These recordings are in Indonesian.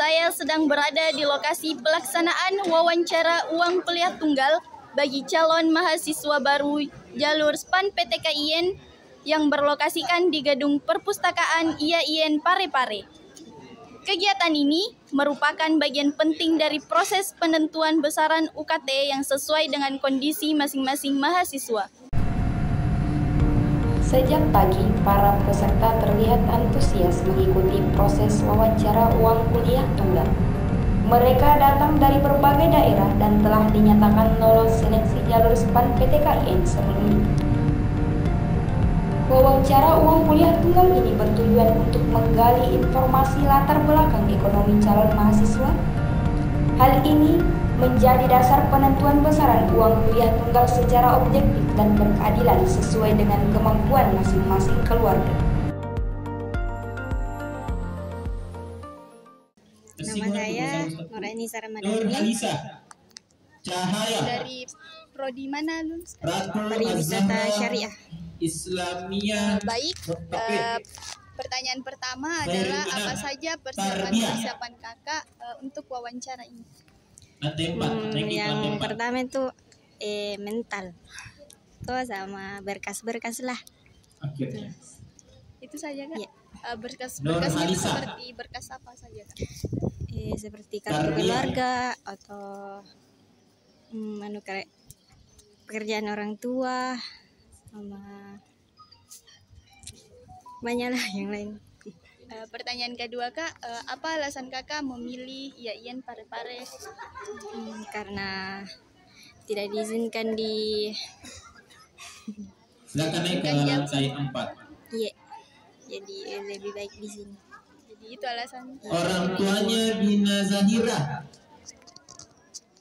Saya sedang berada di lokasi pelaksanaan wawancara uang kuliah tunggal bagi calon mahasiswa baru jalur SPAN PTKIN yang berlokasikan di Gedung Perpustakaan IAIN Parepare. Kegiatan ini merupakan bagian penting dari proses penentuan besaran UKT yang sesuai dengan kondisi masing-masing mahasiswa. Sejak pagi, para peserta terlihat antusias mengikuti proses wawancara uang kuliah tunggal. Mereka datang dari berbagai daerah dan telah dinyatakan lolos seleksi jalur SPAN PTKIN sebelumnya. Wawancara uang kuliah tunggal ini bertujuan untuk menggali informasi latar belakang ekonomi calon mahasiswa. Hal ini menjadi dasar penentuan besaran uang kuliah tunggal secara objektif dan berkeadilan sesuai dengan kemampuan masing-masing keluarga. Nama saya Nurainisa Ramadhani. Dari prodi mana, Lun? Pariwisata Syariah. Islamiyah. Baik. Pertanyaan pertama adalah apa saja persiapan kakak untuk wawancara ini? Yang pertama itu mental, tuh sama berkas-berkas lah. Itu saja kak? Ya. Berkas-berkasnya itu seperti berkas apa saja kak? Seperti kartu keluarga atau pekerjaan orang tua, sama banyak lah yang lain. Pertanyaan kedua kak, apa alasan kakak memilih IAIN Parepare? Karena tidak diizinkan di. Silakan naik ke lantai 4. Iya, jadi lebih baik di sini. Jadi itu alasan. Orang tuanya Gina Zahira.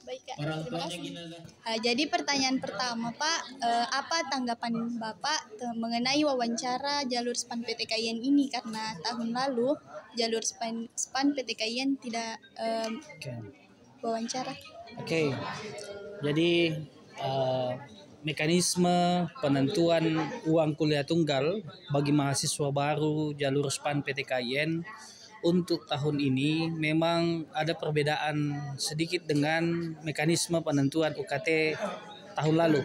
Baik kak, Orang terima tuanya kasih. Gina Zahira. Jadi pertanyaan pertama Pak, apa tanggapan Bapak mengenai wawancara jalur SPAN PTKIN ini, karena tahun lalu jalur SPAN PTKIN tidak wawancara. Oke. Jadi mekanisme penentuan uang kuliah tunggal bagi mahasiswa baru jalur SPAN PTKIN untuk tahun ini memang ada perbedaan sedikit dengan mekanisme penentuan UKT tahun lalu.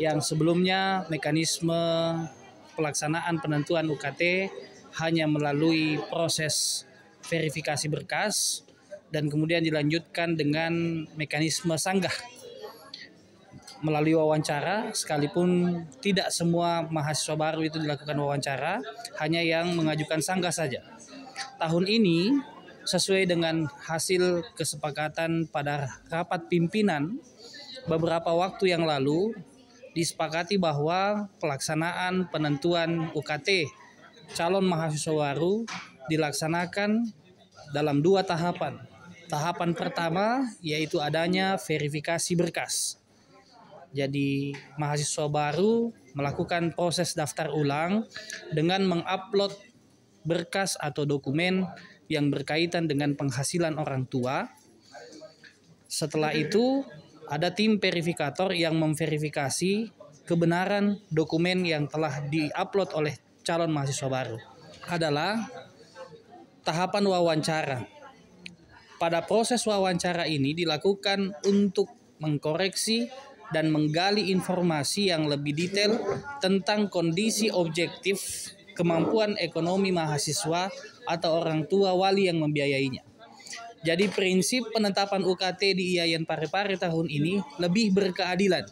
Yang sebelumnya mekanisme pelaksanaan penentuan UKT hanya melalui proses verifikasi berkas dan kemudian dilanjutkan dengan mekanisme sanggah melalui wawancara, sekalipun tidak semua mahasiswa baru itu dilakukan wawancara, hanya yang mengajukan sanggah saja. Tahun ini sesuai dengan hasil kesepakatan pada rapat pimpinan beberapa waktu yang lalu, disepakati bahwa pelaksanaan penentuan UKT calon mahasiswa baru dilaksanakan dalam 2 tahapan. Tahapan pertama yaitu adanya verifikasi berkas. Jadi mahasiswa baru melakukan proses daftar ulang dengan mengupload berkas atau dokumen yang berkaitan dengan penghasilan orang tua. Setelah itu ada tim verifikator yang memverifikasi kebenaran dokumen yang telah diupload oleh calon mahasiswa baru. Adalah tahapan wawancara. Pada proses wawancara ini dilakukan untuk mengkoreksi dan menggali informasi yang lebih detail tentang kondisi objektif kemampuan ekonomi mahasiswa atau orang tua wali yang membiayainya. Jadi prinsip penetapan UKT di IAIN Parepare tahun ini lebih berkeadilan.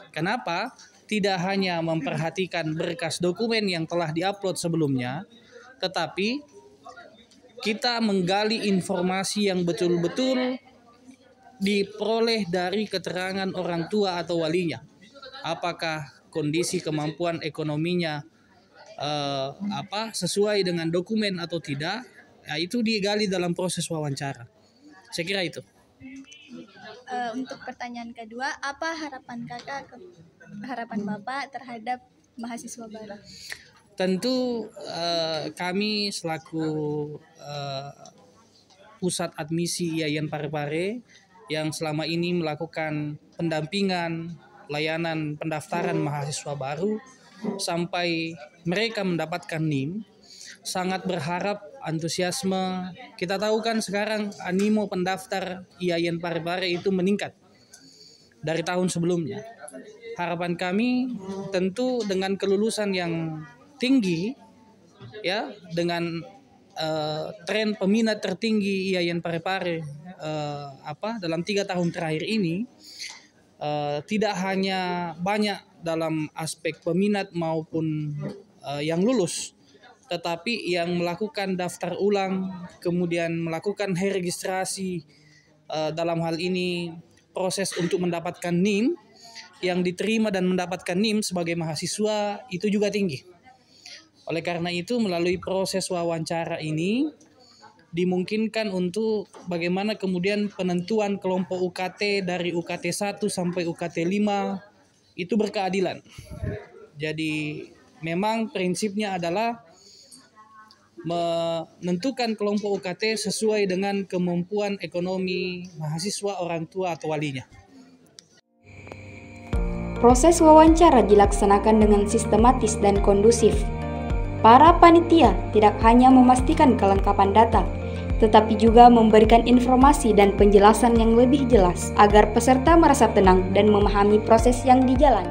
Kenapa? Tidak hanya memperhatikan berkas dokumen yang telah diupload sebelumnya, tetapi kita menggali informasi yang betul-betul diperoleh dari keterangan orang tua atau walinya. Apakah kondisi kemampuan ekonominya sesuai dengan dokumen atau tidak, ya itu digali dalam proses wawancara. Saya kira itu. Untuk pertanyaan kedua, apa harapan Bapak terhadap mahasiswa baru? Tentu kami selaku pusat admisi IAIN Parepare yang selama ini melakukan pendampingan layanan pendaftaran mahasiswa baru sampai mereka mendapatkan NIM, sangat berharap antusiasme. Kita tahu kan sekarang animo pendaftar IAIN Parepare itu meningkat dari tahun sebelumnya. Harapan kami tentu dengan kelulusan yang tinggi, ya, dengan tren peminat tertinggi IAIN Parepare dalam 3 tahun terakhir ini, tidak hanya banyak dalam aspek peminat maupun yang lulus, tetapi yang melakukan daftar ulang, kemudian melakukan registrasi, dalam hal ini proses untuk mendapatkan NIM, yang diterima dan mendapatkan NIM sebagai mahasiswa itu juga tinggi. Oleh karena itu, melalui proses wawancara ini dimungkinkan untuk bagaimana kemudian penentuan kelompok UKT dari UKT 1 sampai UKT 5 itu berkeadilan. Jadi memang prinsipnya adalah menentukan kelompok UKT sesuai dengan kemampuan ekonomi mahasiswa, orang tua atau walinya. Proses wawancara dilaksanakan dengan sistematis dan kondusif. Para panitia tidak hanya memastikan kelengkapan data, tetapi juga memberikan informasi dan penjelasan yang lebih jelas agar peserta merasa tenang dan memahami proses yang dijalani.